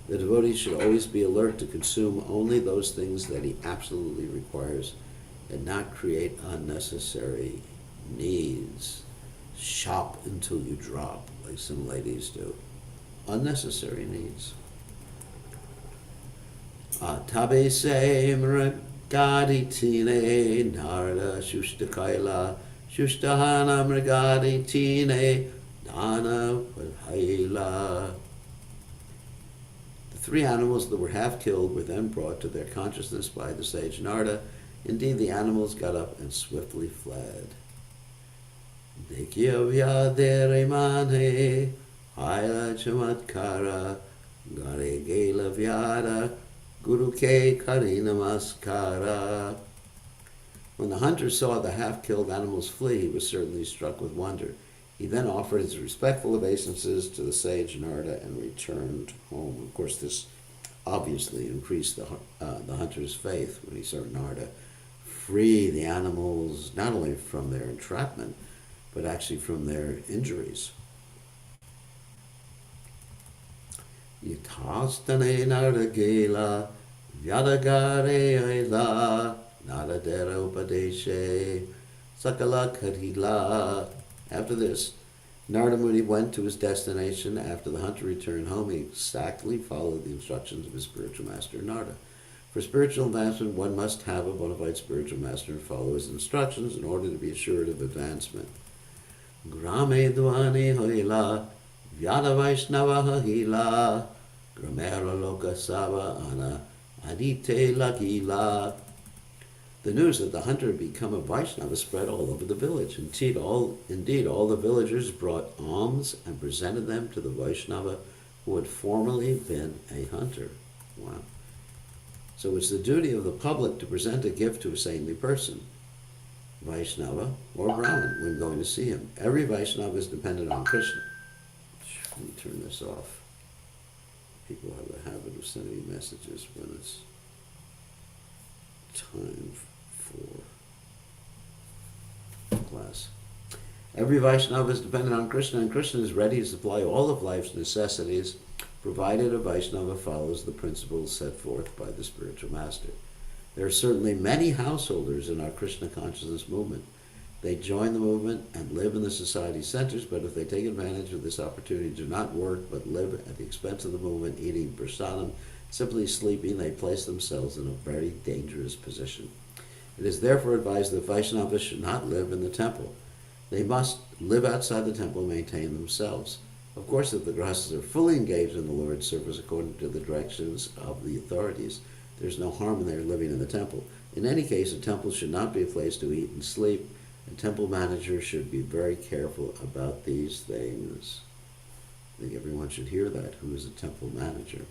The devotee should always be alert to consume only those things that he absolutely requires and not create unnecessary needs. Shop until you drop, like some ladies do. Unnecessary needs. Tabe se mragadi tine narada shushta Shushtahana mrigadi tine dana padhaila. The 3 animals that were half killed were then brought to their consciousness by the sage Narada. Indeed, the animals got up and swiftly fled. Dekya vyadere mane haila chamatkara gare gela vyada guru ke kari namaskara. When the hunter saw the half-killed animals flee, he was certainly struck with wonder. He then offered his respectful obeisances to the sage Narada and returned home. Of course, this obviously increased the hunter's faith when he saw Narada free the animals not only from their entrapment, but actually from their injuries. Yatastane Narada Gela Vyadagare Aila Naradera Upadeshe Sakala Karila. After this, Narada Muni went to his destination. After the hunter returned home, he exactly followed the instructions of his spiritual master, Narada. For spiritual advancement, one must have a bona fide spiritual master and follow his instructions in order to be assured of advancement. Grame Dvani Hoila Vyada Vaishnava Hila Gramera Loka Sava Ana Adite Lakila. The news that the hunter had become a Vaishnava spread all over the village. Indeed, all the villagers brought alms and presented them to the Vaishnava who had formerly been a hunter. Wow. So it's the duty of the public to present a gift to a saintly person, Vaishnava or Brahmin, when going to see him. Every Vaishnava is dependent on Krishna. Let me turn this off. People have the habit of sending messages when it's time for class. Every Vaishnava is dependent on Krishna, and Krishna is ready to supply all of life's necessities, provided a Vaishnava follows the principles set forth by the spiritual master. There are certainly many householders in our Krishna consciousness movement. They join the movement and live in the society centers, but if they take advantage of this opportunity to not work but live at the expense of the movement, eating prasadam, simply sleeping, they place themselves in a very dangerous position. It is therefore advised that Vaishnavas should not live in the temple. They must live outside the temple and maintain themselves. Of course, if the grahastas are fully engaged in the Lord's service according to the directions of the authorities, there's no harm in their living in the temple. In any case, a temple should not be a place to eat and sleep. A temple manager should be very careful about these things. I think everyone should hear that, who is a temple manager.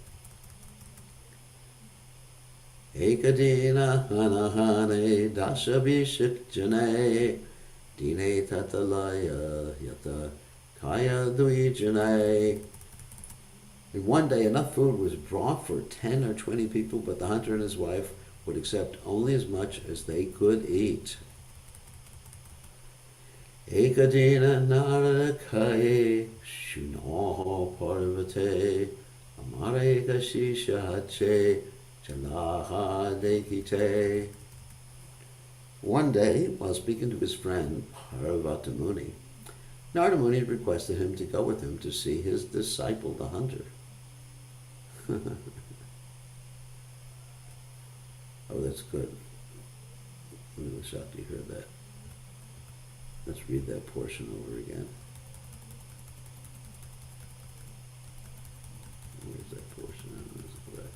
Ekadina hanahane dashabhishik jane dine tatalaya yata kaya dvijane. And one day enough food was brought for 10 or 20 people, but the hunter and his wife would accept only as much as they could eat. Ekadina naradakaye shuno parvate amare kashishache chalaha dekite. One day, while speaking to his friend Parvata Muni, Narada Muni requested him to go with him to see his disciple, the hunter. Oh, that's good. I'm shocked you heard that. Let's read that portion over again. Where's that portion? I don't know if it's correct.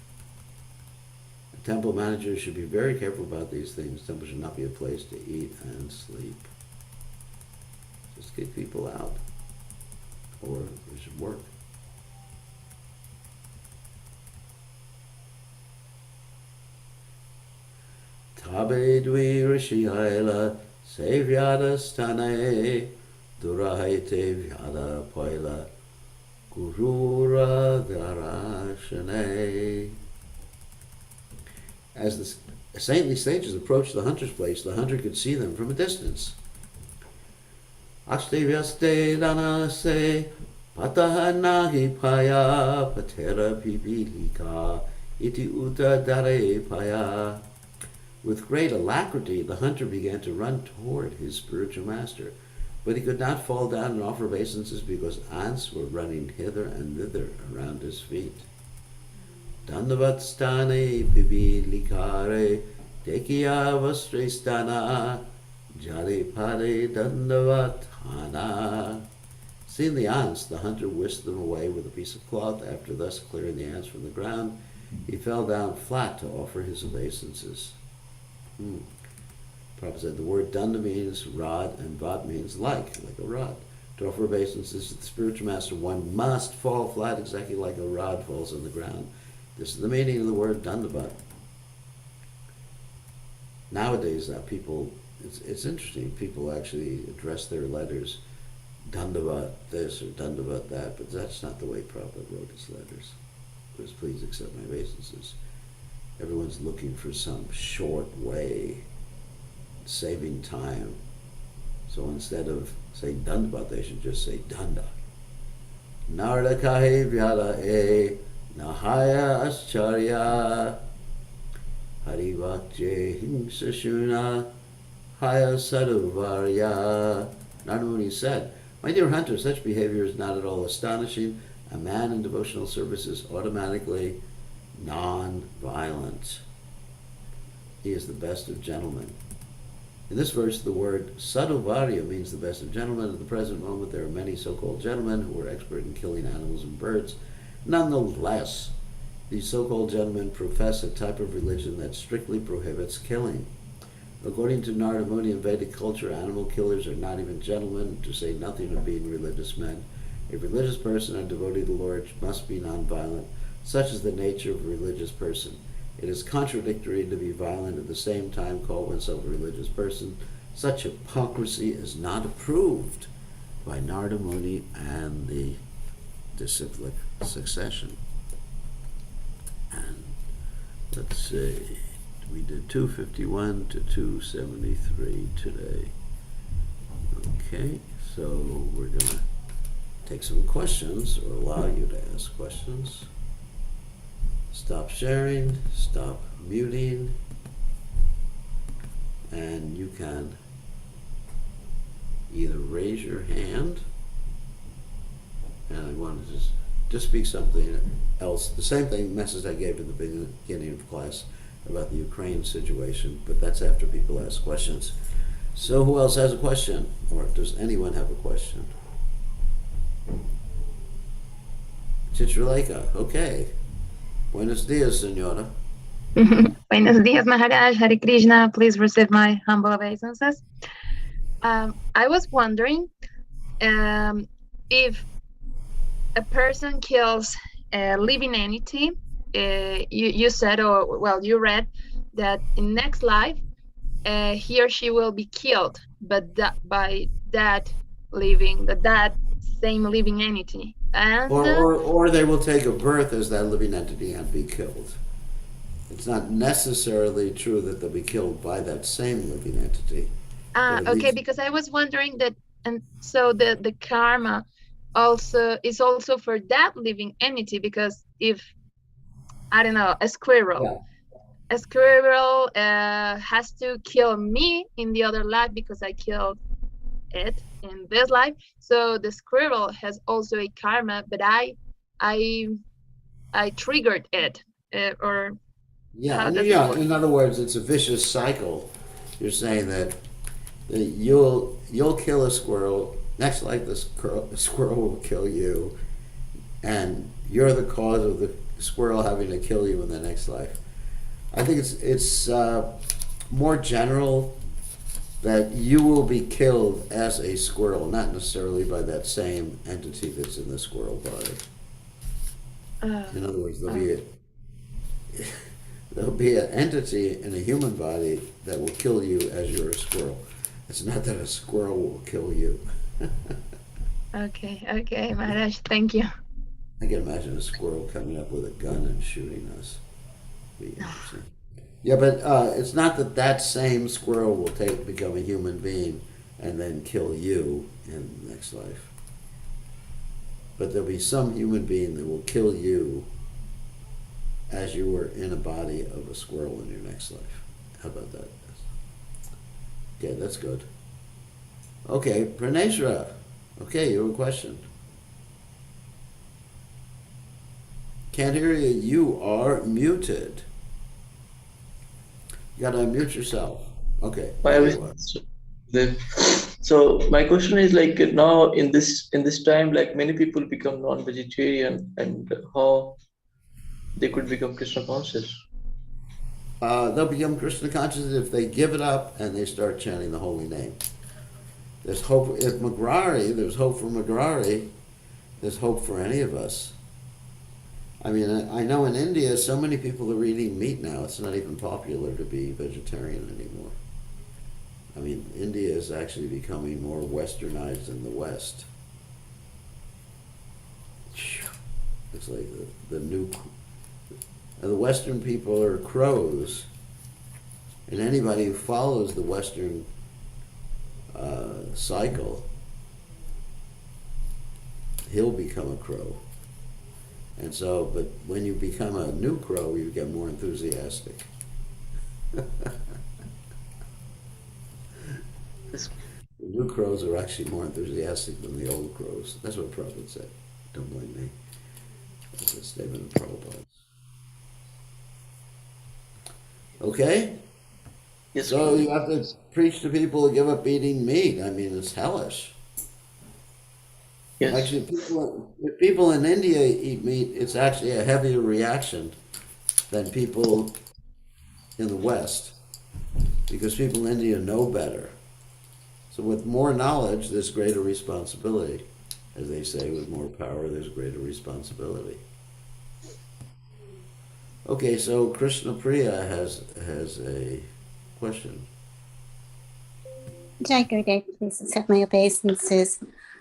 A temple manager should be very careful about these things. Temple should not be a place to eat and sleep. Just kick people out. Or they should work. Tabe dvi rishiyaila sevyada stane durahite vyada poila gurura darashane. As the saintly sages approached the hunter's place, the hunter could see them from a distance. Akstevyaste danase patahanahi paya patera pibilika iti uta dare paya. With great alacrity, the hunter began to run toward his spiritual master, but he could not fall down and offer obeisances because ants were running hither and thither around his feet. Dandavat stane pibilikare dekiya vastristana jare pare dandavat hana. Seeing the ants, the hunter whisked them away with a piece of cloth. After thus clearing the ants from the ground, he fell down flat to offer his obeisances. Prabhupada said the word danda means rod and vat means like a rod. To offer obeisances to the spiritual master, one must fall flat exactly like a rod falls on the ground. This is the meaning of the word dandavat. Nowadays, people, it's interesting, people actually address their letters dandavat this or dandavat that, but that's not the way Prabhupada wrote his letters. Please accept my obeisances. Everyone's looking for some short way, saving time. So instead of saying dandavat, they should just say danda. Narada kahe vyada e nahaya ascharya harivakje himsa shuna haya saduvarya. Narada Muni said, "My dear hunter, such behavior is not at all astonishing. A man in devotional service is automatically non-violent. He is the best of gentlemen." In this verse, the word saduvarya means the best of gentlemen. At the present moment, there are many so-called gentlemen who are expert in killing animals and birds. Nonetheless, these so-called gentlemen profess a type of religion that strictly prohibits killing. According to Narada Muni, in Vedic culture, animal killers are not even gentlemen, to say nothing of being religious men. A religious person, a devotee of the Lord, must be non-violent. Such is the nature of a religious person. It is contradictory to be violent at the same time call oneself a religious person. Such hypocrisy is not approved by Narada Muni and the disciplic succession. Let's see. We did 251 to 273 today. Okay, so we're going to take some questions or allow you to ask questions. Stop sharing, stop muting, and you can either raise your hand, and I wanted to just speak something else, the same thing message I gave at the beginning of class about the Ukraine situation, but that's after people ask questions. So who else has a question, or does anyone have a question? Chitraleka, okay. Buenos dias, senora. Buenos dias, Maharaj. Hare Krishna. Please receive my humble obeisances. I was wondering if a person kills a living entity, you said, or well, you read that in next life he or she will be killed, but by that same living entity, and Or they will take a birth as that living entity and be killed. It's not necessarily true that they'll be killed by that same living entity. okay, because I was wondering that, and so the karma also is also for that living entity, because if, I don't know, a squirrel has to kill me in the other life because I killed it in this life, so the squirrel has also a karma, but I triggered it, or how does it work? In other words, it's a vicious cycle. You're saying that you'll kill a squirrel. Next life, the squirrel will kill you, and you're the cause of the squirrel having to kill you in the next life. I think it's more general that you will be killed as a squirrel, not necessarily by that same entity that's in the squirrel body. In other words, there'll be an entity in a human body that will kill you as you're a squirrel. It's not that a squirrel will kill you. Okay, Maharaj, thank you. I can imagine a squirrel coming up with a gun and shooting us. Be interesting. Yeah, but it's not that that same squirrel will become a human being and then kill you in the next life. But there'll be some human being that will kill you as you were in a body of a squirrel in your next life. How about that? Okay, that's good. Okay, Praneshra. Okay, you have a question. Can't hear you. You are muted. You gotta unmute yourself. Okay. So my question is, like, now in this time, like, many people become non-vegetarian, and how they could become Krishna conscious. They'll become Krishna conscious if they give it up and they start chanting the holy name. There's hope. If there's hope for Magrari, there's hope for any of us. I mean, I know in India, so many people are eating meat now, it's not even popular to be vegetarian anymore. I mean, India is actually becoming more westernized than the West. It's like the Western people are crows, and anybody who follows the Western cycle, he'll become a crow. And so, but when you become a new crow, you get more enthusiastic. The new crows are actually more enthusiastic than the old crows. That's what Prabhupada said. Don't blame me. That's a statement of Prabhupada's. Okay? Yes. So you have to preach to people to give up eating meat. I mean, it's hellish. Yes. Actually, if people in India eat meat, it's actually a heavier reaction than people in the West, because people in India know better. So with more knowledge, there's greater responsibility. As they say, with more power, there's greater responsibility. Okay, so Krishna Priya has a question. Jai Gurudev, please accept my obeisances.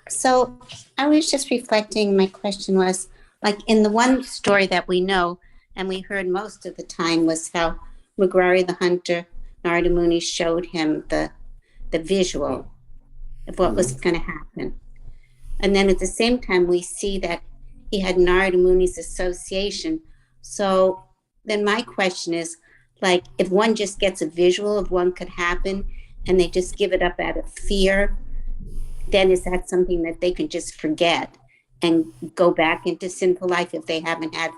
So I was just reflecting, my question was, like in the one story that we know, and we heard most of the time was how Mugari the hunter, Narada Muni showed him the visual of what was going to happen. And then at the same time, we see that he had Narada Muni's association. So then my question is, like, if one just gets a visual of what could happen and they just give it up out of fear, then is that something that they can just forget and go back into sinful life if they haven't had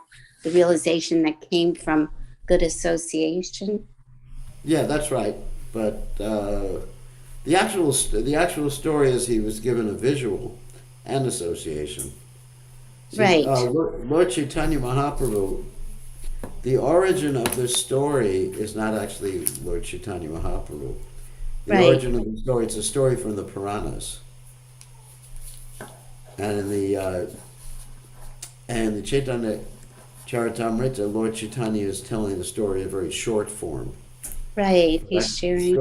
the realization that came from good association? Yeah, that's right. But the actual story is he was given a visual and association. See, Right. Lord Chaitanya Mahaprabhu, the origin of this story is not actually Lord Chaitanya Mahaprabhu. The Right. origin of the story, it's a story from the Puranas. And in the Chaitanya Caritamrta, Lord Chaitanya is telling the story in very short form. Right. He's The sharing.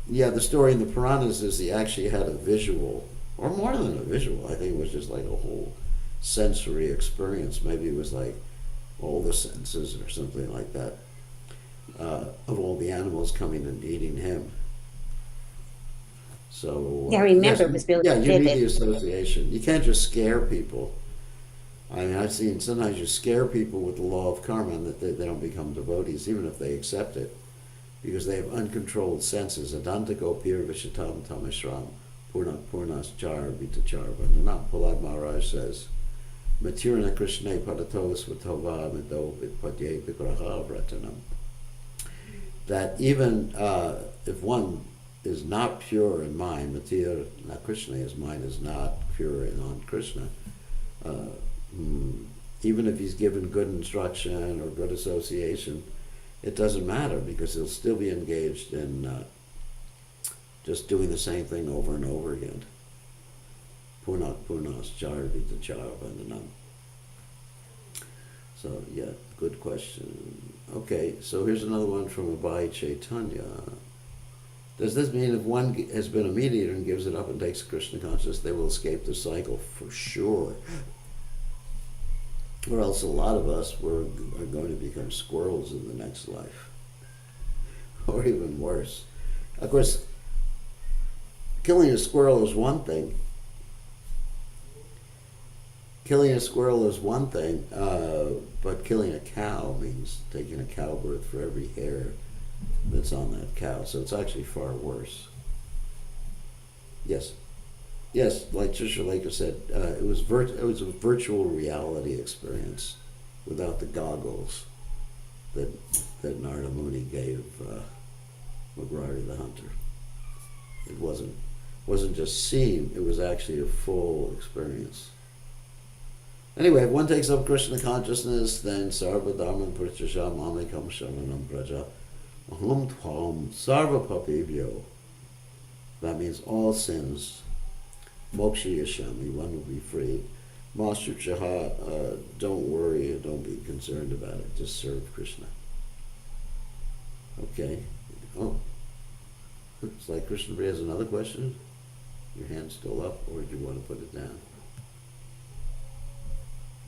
the story in the Puranas is he actually had a visual, or more than a visual. I think it was just like a whole sensory experience. Maybe it was like all the senses or something like that, of all the animals coming and eating him. So Yeah, I remember yes, it was really yeah, you need vivid. the association. You can't just scare people. I mean, I've seen sometimes you scare people with the law of karma and that they don't become devotees, even if they accept it, because they have uncontrolled senses. Adanta gopir vishatam tamishram purnas char vitachar vandanam. Prahlad Maharaj says, Matirana Krishna padato svatova mido vidpadye vigraha vratanam. That even if one is not pure in mind, Matirana Krishna, his mind is not pure in on Krishna, even if he's given good instruction or good association, it doesn't matter because he'll still be engaged in just doing the same thing over and over again. Punak punas char vita char vandanam. So yeah, good question. Okay, so here's another one from Abhay Chaitanya. Does this mean if one has been a mediator and gives it up and takes Krishna consciousness, they will escape the cycle? For sure. Or else a lot of us are going to become squirrels in the next life. Or even worse. Of course, killing a squirrel is one thing. Killing a squirrel is one thing, but killing a cow means taking a cow birth for every hair that's on that cow. So it's actually far worse. Yes. Yes, like Shishaleka said, it was a virtual reality experience without the goggles that Narada Muni gave Mugari the hunter. It wasn't just seen; it was actually a full experience. Anyway, if one takes up Krishna consciousness, then Sarva Dharman Pritchasha Mamekam Sharanam Praja Aham Tvam Sarva Papibhyo. That means all sins. Moksha Yashami, one will be free. Master Chaha, don't worry, don't be concerned about it, just serve Krishna. Okay. Oh. Looks like Krishna has another question. Your hand's still up, or do you want to put it down?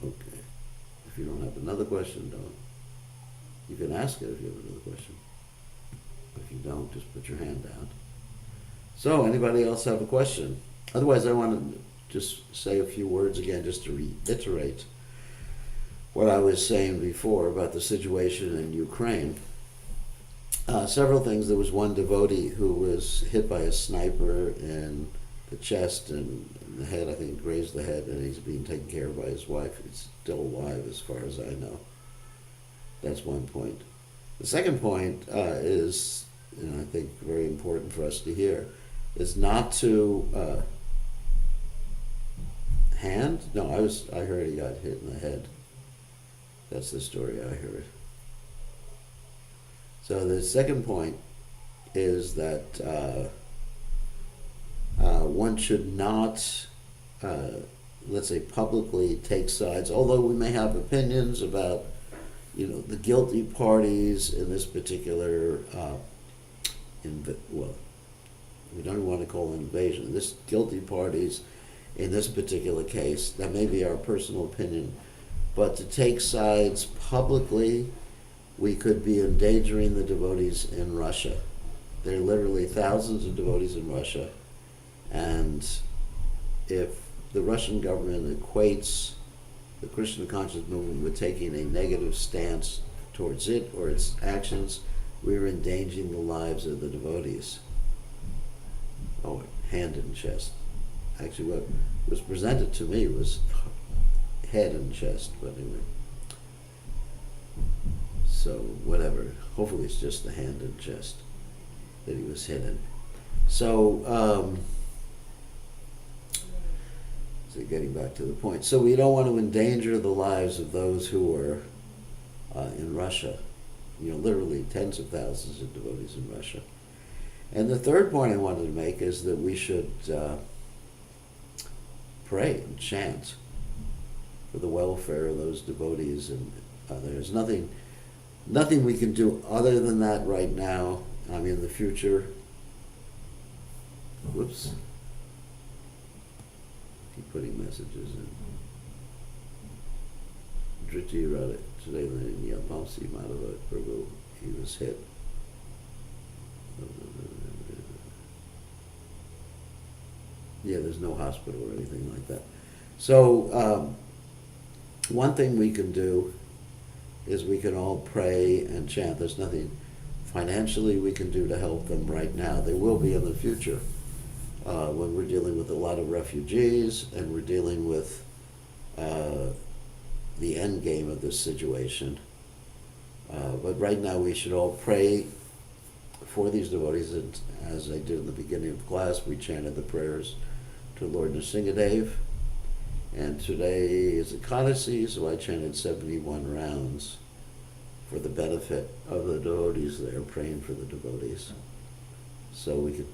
Okay. If you don't have another question, don't. You can ask it if you have another question. If you don't, just put your hand down. So, anybody else have a question? Otherwise, I want to just say a few words again, just to reiterate what I was saying before about the situation in Ukraine. Several things. There was one devotee who was hit by a sniper in the chest and the head, I think grazed the head, and he's being taken care of by his wife. He's still alive as far as I know. That's one point. The second point is, and I think very important for us to hear, is not to I heard he got hit in the head. That's the story I heard. So the second point is that one should not, let's say, publicly take sides, although we may have opinions about, the guilty parties in this particular, we don't want to call it invasion. This guilty parties in this particular case, that may be our personal opinion, But to take sides publicly, we could be endangering the devotees in Russia. There are literally thousands of devotees in Russia, and if the Russian government equates the Krishna conscious movement with taking a negative stance towards it or its actions, we are endangering the lives of the devotees. Oh, hand and chest. Actually, what was presented to me was head and chest, but anyway. So, whatever. Hopefully it's just the hand and chest that he was hit in. So, getting back to the point. So we don't want to endanger the lives of those who are in Russia. Literally tens of thousands of devotees in Russia. And the third point I wanted to make is that we should pray and chant for the welfare of those devotees. And there's nothing we can do other than that right now. I mean, in the future. Whoops. Keep putting messages in. Driti Radha today in Yamamsi Madhava Prabhu, he was hit. Yeah, there's no hospital or anything like that. So one thing we can do is we can all pray and chant. There's nothing financially we can do to help them right now. There will be in the future. When we're dealing with a lot of refugees and we're dealing with the end game of this situation. But right now we should all pray for these devotees. And as I did in the beginning of class, we chanted the prayers to Lord Nrsingadev. And today is Ekadasi, so I chanted 71 rounds for the benefit of the devotees there, praying for the devotees. So we could,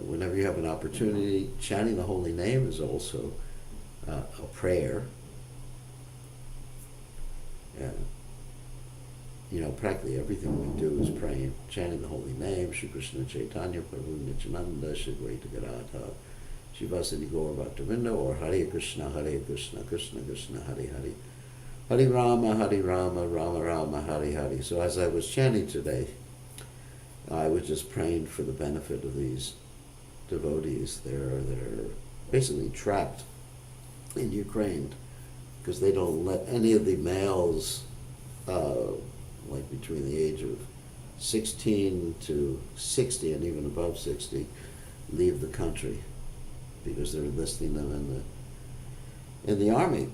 whenever you have an opportunity, chanting the holy name is also a prayer. Practically everything we do is praying, chanting the holy name, Shri Krishna Caitanya, Prabhu Nityananda, Shri Advaita Gadadhara, Shivasati Gaur Bhaktavinda, or Hare Krishna, Krishna Krishna, Hare Hare, Hare Rama, Rama Rama, Hare Hare. So as I was chanting today, I was just praying for the benefit of these devotees there that are basically trapped in Ukraine because they don't let any of the males, like between the age of 16 to 60 and even above 60, leave the country because they're enlisting them in the army.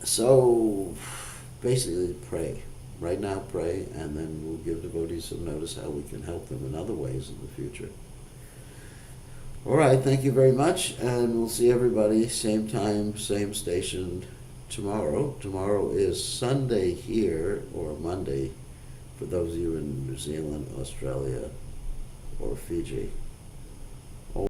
So basically pray. Right now pray, and then we'll give devotees some notice how we can help them in other ways in the future. All right, thank you very much, and we'll see everybody same time, same station tomorrow. Tomorrow is Sunday here, or Monday, for those of you in New Zealand, Australia, or Fiji.